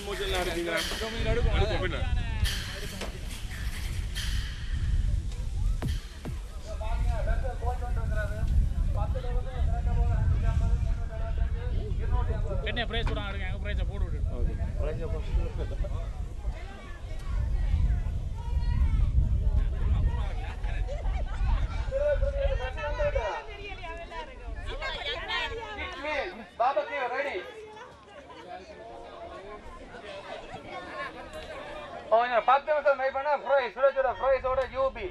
motion lah ada tinggal. Ada benar. என்ன price போறாங்க அங்க பிரைஸ் போடு விடு. Okay. Price Barbecue ready. Oh yeah, 10 நிமிஷம் வெயிட் பண்ணா ஃப்ரை சுட ஃப்ரைஸோட யூபி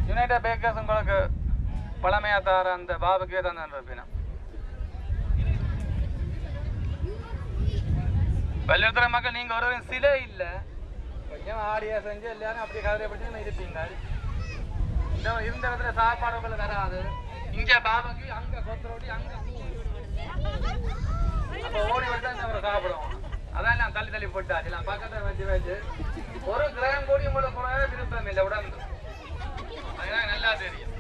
யுனைடெட் பேக்கர்ஸ் உங்களுக்கு பழமையா தர அந்த பாபுக்கே தான் இருப்பீனா பள்ளியத்துறை மக்கள் நீங்க ஒரு சிலை இல்ல கொஞ்சம் ஆடியா செஞ்சு எல்லாரும் அப்படியே கதரை பிடிச்சு இருப்பீங்க இருந்த இடத்துல சாப்பாடு உங்களை தராது இங்க பாபுக்கு அங்க கொத்தரோடி அங்க அப்போ ஓடி வச்சு நம்ம சாப்பிடுவோம் அதான் நான் தள்ளி போட்டாச்சு நான் பக்கத்தில் வச்சு ஒரு கிராம் கூடி உங்களுக்கு கூட விருப்பம் இல்லை உடம்பு அதெல்லாம் நல்லா தெரியும்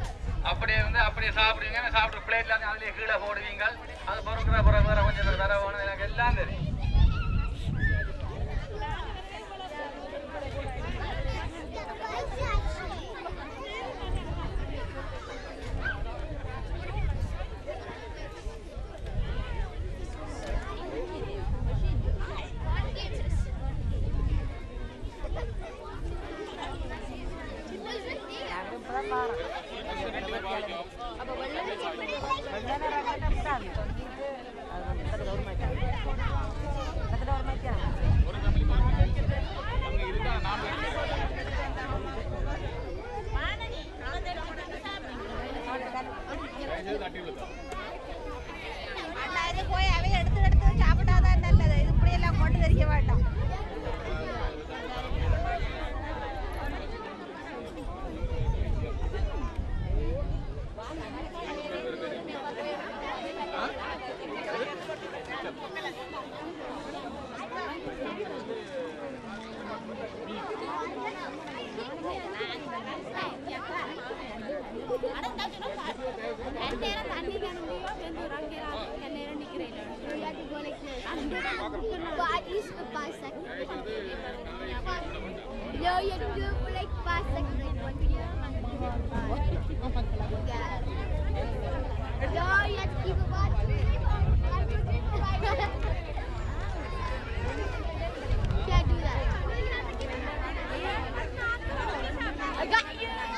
அப்படியே வந்து அப்படியே சாப்பிடுவீங்க சாப்பிட்ற பிளேட்ல அதுலேயே கீழே போடுவீங்க அது பொறுக்கிற கொஞ்சம் தர வேணும் எனக்கு எல்லாம் தெரியும் போய் அவை எடுத்து சாப்பிட்டாதான் நல்லது இது இப்படி எல்லாம் கொண்டு தெரிய மாட்டோம் What is the 5 seconds? No, you do it for like 5 seconds. Yeah. No, you have to keep it watching. Can't do that. I got you out.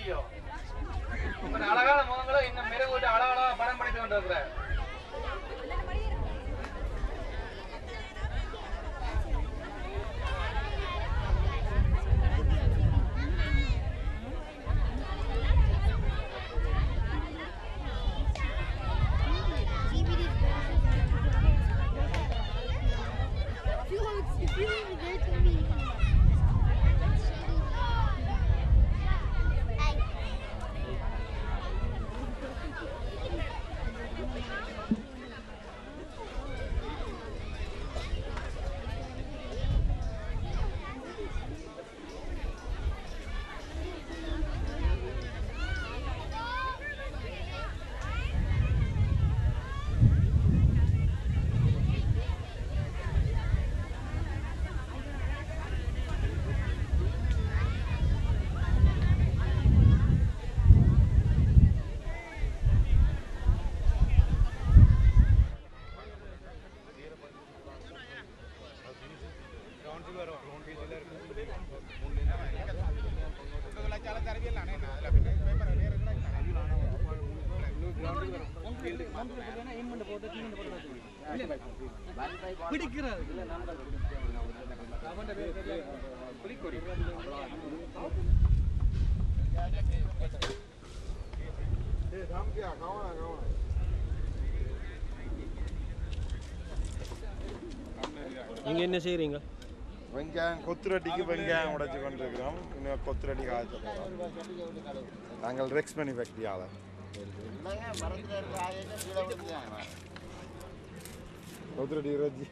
Video. இப்ப அழகான முகங்களை இன்னும் மெருகூட்டி அழகழகா படம் படித்து கொண்டிருக்கிறார். நீங்க என்ன செய்றீங்க? வெங்காயம் கொத்துரட்டிக்கு வெங்காயம் உடைச்சு கொண்டிருக்கிறோம். இன்னும் கொத்துரட்டி காய்ச்ச போகிறோம். நாங்கள் ரெக்ஸ் மேனுஃபேக்டரியாளர். கொத்துரட்டி இறைச்சி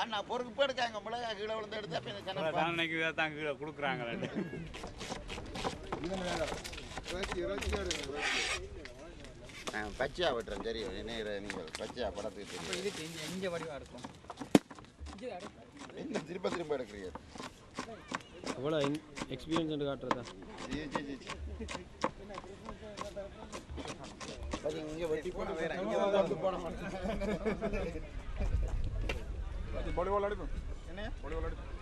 அண்ணா பொறுப்பு எடுக்காங்க மிளகா கீழே விழுந்து எடுத்து தான் கீழே கொடுக்குறாங்க. பச்சையா வெட்டுறேன் தெரியும். நீங்கள் பச்சையா படத்துக்கு இதுக்கு இங்க வடிவா இருக்கும். என்ன திரும்ப திரும்ப எடுக்கிறீங்க? அவ்வளோ எக்ஸ்பீரியன்ஸ் காட்டுறதா? இங்கே வெட்டி போன வேற வாலிபால் அடிக்கும் என்ன வாலிபால் அடிக்கும்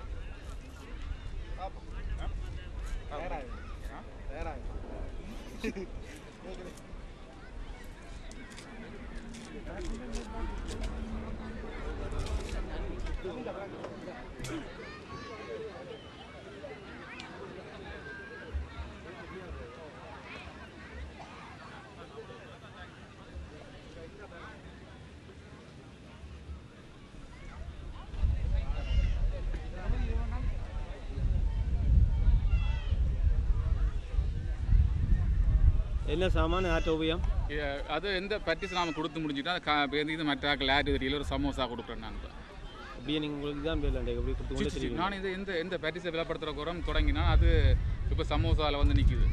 என்ன சாமான் ஆட்ட உபயம்? அது எந்த பர்டிஸ் நாம கொடுத்து முடிஞ்சுட்டா இது மற்ற லேட் தெரியல ஒரு சமோசா கொடுக்குறேன் நான். அப்படியே நீங்கள் உங்களுக்கு தான் பேர் எப்படி கொடுத்து நான் இது எந்த பர்டிஸை விலைப்படுத்துகிற குறம் தொடங்கினா அது இப்போ சமோசாவில் வந்து நிற்கிது.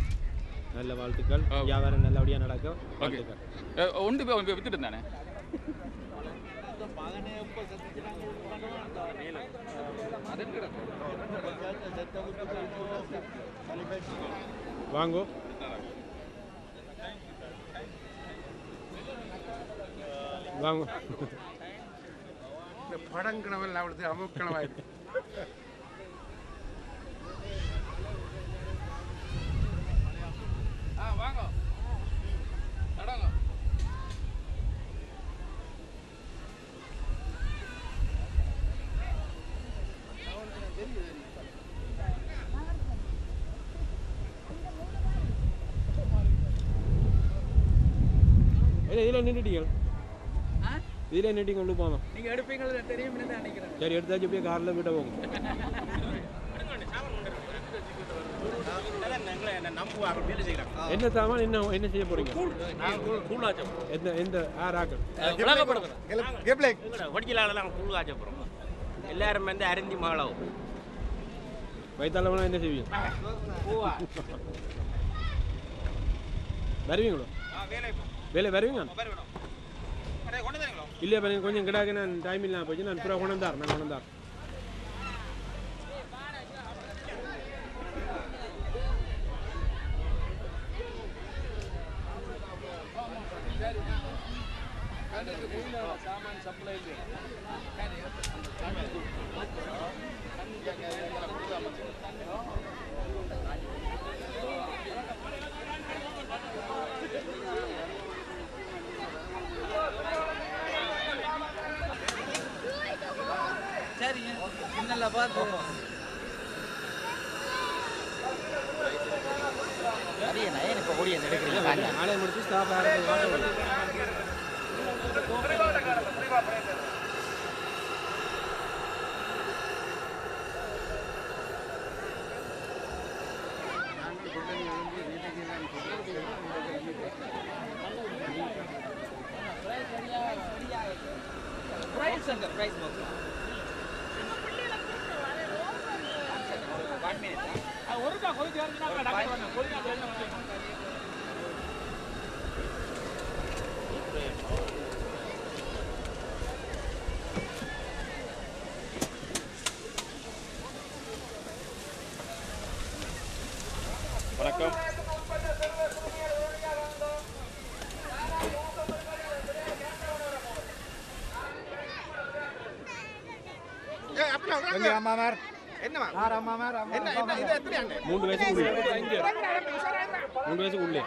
நல்ல வாழ்த்துக்கள். வியாபாரம் நல்லபடியாக நடக்கும். வாழ்த்துக்கள். ஒன்று போய் வித்துட்டு இருந்தானே வாங்கோ. வாங்க. இந்த படங்கிழமை அவளுக்கு அமுக்கிழமாயிருக்கு. வாங்க நடங்க. இதில் நின்றுட்டீங்க. இதில் நின்றுட்டீங்க. உள்ள போகணும். நீங்கள் எடுப்பீங்களா தெரியும் நினைக்கிறேன். சரி எடுத்தாச்சு. அப்படியே காரில் விட்ட போகும். என்ன சாமான் என்ன செய்ய போறீங்க? எந்த ஆராக்கள் எல்லாரும் வந்து அருந்தி மகளவும் வயிற்றாளவெல்லாம் என்ன செய்வீங்க? வருவீங்களோ? வேலை வருவீங்க? இல்லையா கொஞ்சம் கிடாக்கு நான் டைம் இல்லாமல் போச்சு. நான் பூரா கொண்டார். நான் கொண்டார். சரி இன்னல்ல பார்த்து அதே நான் இப்போ ஓடி எடுக்கிறீங்க நாளை முடிச்சு ஸ்டாப் ஆகிறது price centre price box 1 minute ஒருக்கா கொதிச்சு வரதுனா டாக்டர் கொதிச்சு வணக்கம். அம்மாமார் என்னமா அம்மாமார் என்ன என்ன இது எத்தனை அண்ணே 3 வயசுக்கு உள்ளே 3 வயசுக்கு உள்ளே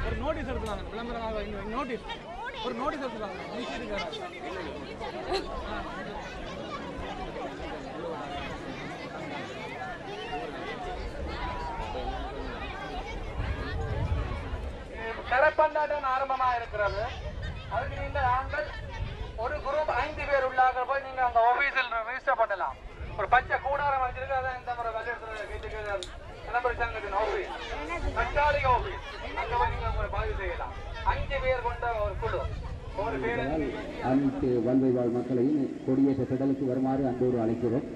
ஒரு நோட்டீஸ் எடுத்துறாங்க விளம்பரமாக நோட்டீஸ் ஒரு நோட்டீஸ் எடுத்துறாங்க கரப்பந்தாட்டம் ஆரம்பமா இருக்கிறது. அதுக்கு நீங்க ஆண்கள் ஒரு குரூப் 5 பேர் உள்ளாக போய் நீங்க அந்த ஆபீஸில் ரெஜிஸ்டர் பண்ணலாம். ஒரு பச்சை கூடாரம் வச்சிருக்கு. அதான் இந்த முறை வீட்டுக்கு விளம்பர சங்கத்தின் ஆபீஸ் தற்காலிக ஆபீஸ். அங்க போய் நீங்க உங்களை பதிவு செய்யலாம். 5 பேர் கொண்ட ஒரு குழு. ஒரு பேர் அனைத்து வாழ்வை வாழ் மக்களையும் கொடியேற்ற திடலுக்கு வருமாறு அன்போடு அழைக்கிறோம்.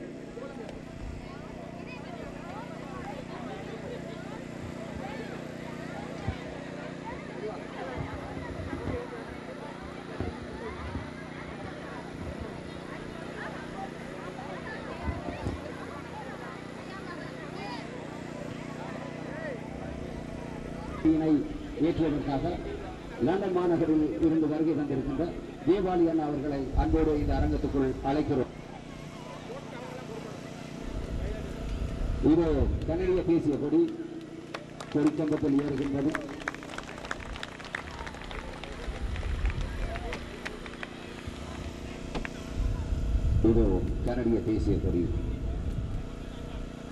ஏற்றுவதற்காக லண்டன் மாநகரில் இருந்து வருகை தந்திருக்கின்ற தேவாலி அண்ணா அவர்களை அன்போடு இந்த அரங்கத்துக்குள் அழைக்கிறோம். இது கனடிய தேசிய கொடி கொடிக்கம்பத்தில் ஏறுகின்றது. இது கனடிய தேசிய கொடி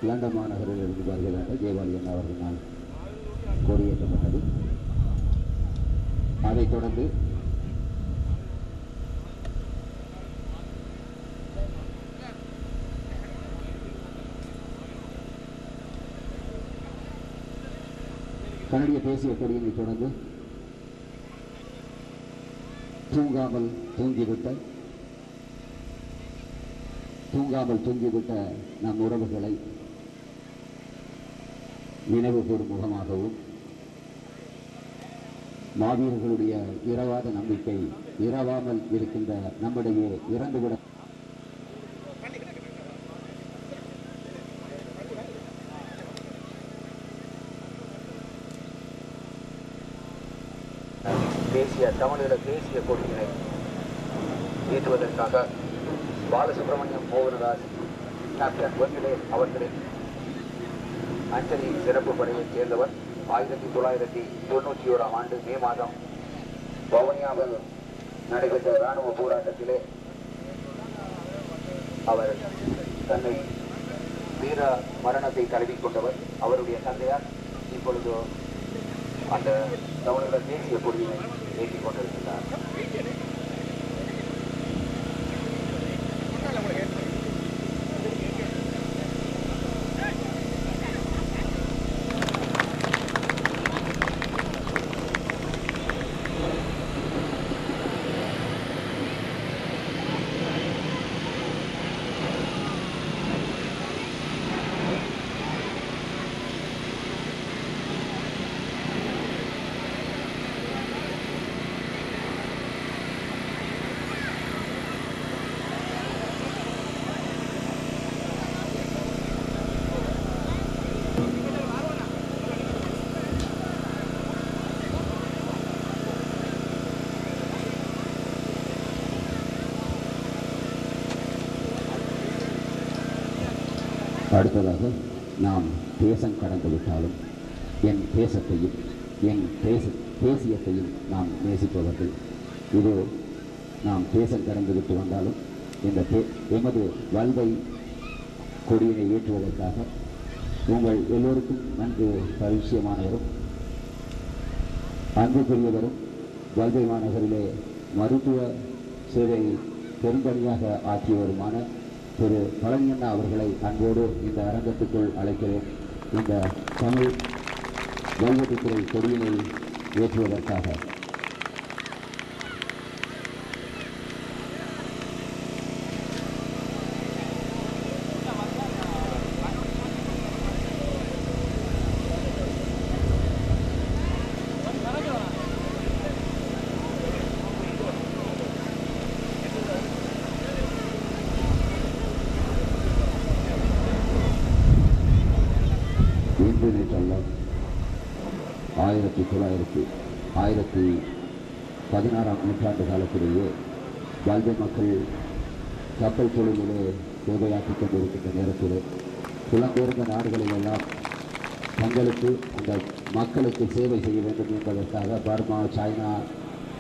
லண்டன் மாநகரில் இருந்து வருகை தந்த தேவாலி அண்ணா அவர்களால் கொடியேற்றப்பட்டது. அதைத் தொடர்ந்து கனடிய தேசிய கொடியினை தொடர்ந்து தூங்காமல் தூங்கிவிட்ட நம் உறவுகளை நினைவு கூறும் முகமாகவும் மாவீரர்களுடைய இரவாத நம்பிக்கை இரவாமல் இருக்கின்ற நம்முடைய இறந்துவிட தமிழீழ தேசிய கொடியினை ஏற்றுவதற்காக பாலசுப்ரமணியம் மோகனதாஸ் கேப்டன் வெங்கடேஷ் அவர்களின் அஞ்சலி சிறப்பு படையைச் சேர்ந்தவர். 1991 ஆண்டு மே மாதம் வவுனியாவில் நடைபெற்ற இராணுவ போராட்டத்திலே அவர் தன்னை வீர மரணத்தை தழுவிக்கொண்டவர். அவருடைய தந்தையார் இப்பொழுது அந்த தமிழக தேசிய கொடியினை ஏற்றிக் கொண்டிருக்கிறார். அடுத்ததாக நாம் தேசம் கடந்து விட்டாலும் என் தேசத்தையும் என் தேசியத்தையும் நாம் நேசிப்பவர்கள். இது நாம் தேசம் கடந்து விட்டு வந்தாலும் இந்த எமது வல்வை கொடியினை ஏற்றுவதற்காக உங்கள் எல்லோருக்கும் நன்கு பரிச்சயமானவரும் அன்புக்குரியவரும் வல்வை மாநகரிலே மருத்துவ சேவை பெரும்படியாக ஆற்றியவருமான திரு பழனியண்ணா அவர்களை அன்போடு இந்த அரங்கத்துக்குள் அழைக்கிறேன். இந்த தமிழ் வல்வெட்டுத்துறை கொடியினை ஏற்றுவதற்காக. நேற்றல்ல 1916ஆம் நூற்றாண்டு காலத்திலேயே வல்வை மக்கள் கப்பல் தொழிலிலே சேவையாற்றிக் கொண்டிருக்கின்ற நேரத்தில் புலம்பெயர்ந்த நாடுகளிலெல்லாம் தங்களுக்கு அந்த மக்களுக்கு சேவை செய்ய வேண்டும் என்பதற்காக பர்மா, சைனா,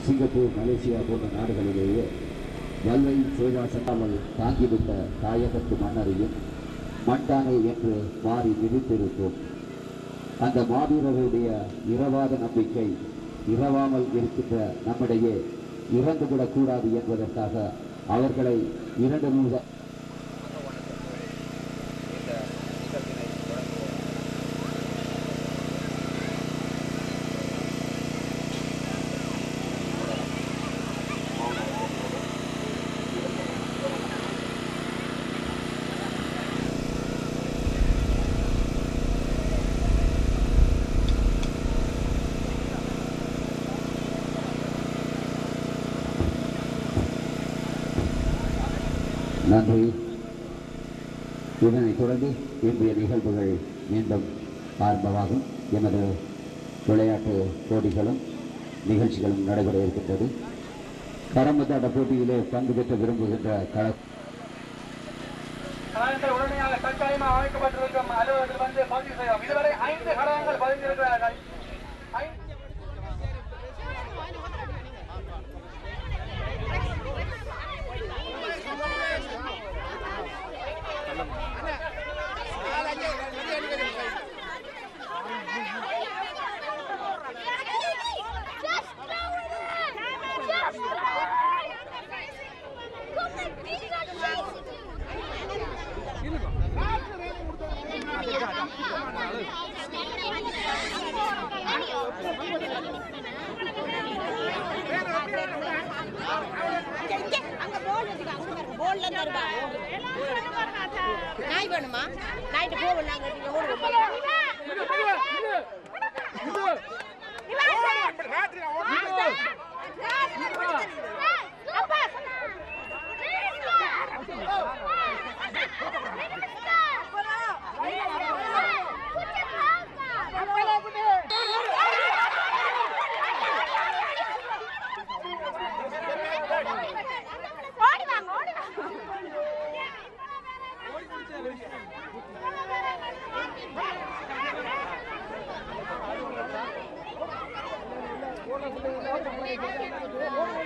சிங்கப்பூர், மலேசியா போன்ற நாடுகளிலேயே வல்வை சேவா சட்டாமல் தாங்கிவிட்ட தாயகத்து மன்னரையும் மட்டானை என்று மாறி மிதித்திருக்கும். அந்த மாவீரருடைய இரவாத நம்பிக்கை இரவாமல் இருக்கின்ற நம்மிடையே இறந்துவிடக்கூடாது என்பதற்காக அவர்களை 2 நன்றி. இதனைத் தொடர்ந்து இன்றைய நிகழ்வுகள் மீண்டும் ஆரம்பமாகும். எமது விளையாட்டு போட்டிகளும் நிகழ்ச்சிகளும் நடைபெற இருக்கின்றது. கரம்பத்தாட்ட போட்டியிலே பங்கு பெற்ற விரும்புகின்ற உடனடியாக கட்டாயமாக அமைக்கப்பட்டிருக்கும் அலுவலர்கள் வந்து பதிவு செய்யும். இதுவரை 5 கடகங்கள் பதிந்திருக்கிறார்கள். நாய் வேணுமா? நைட்டு போவோம் நாங்க. Thank you.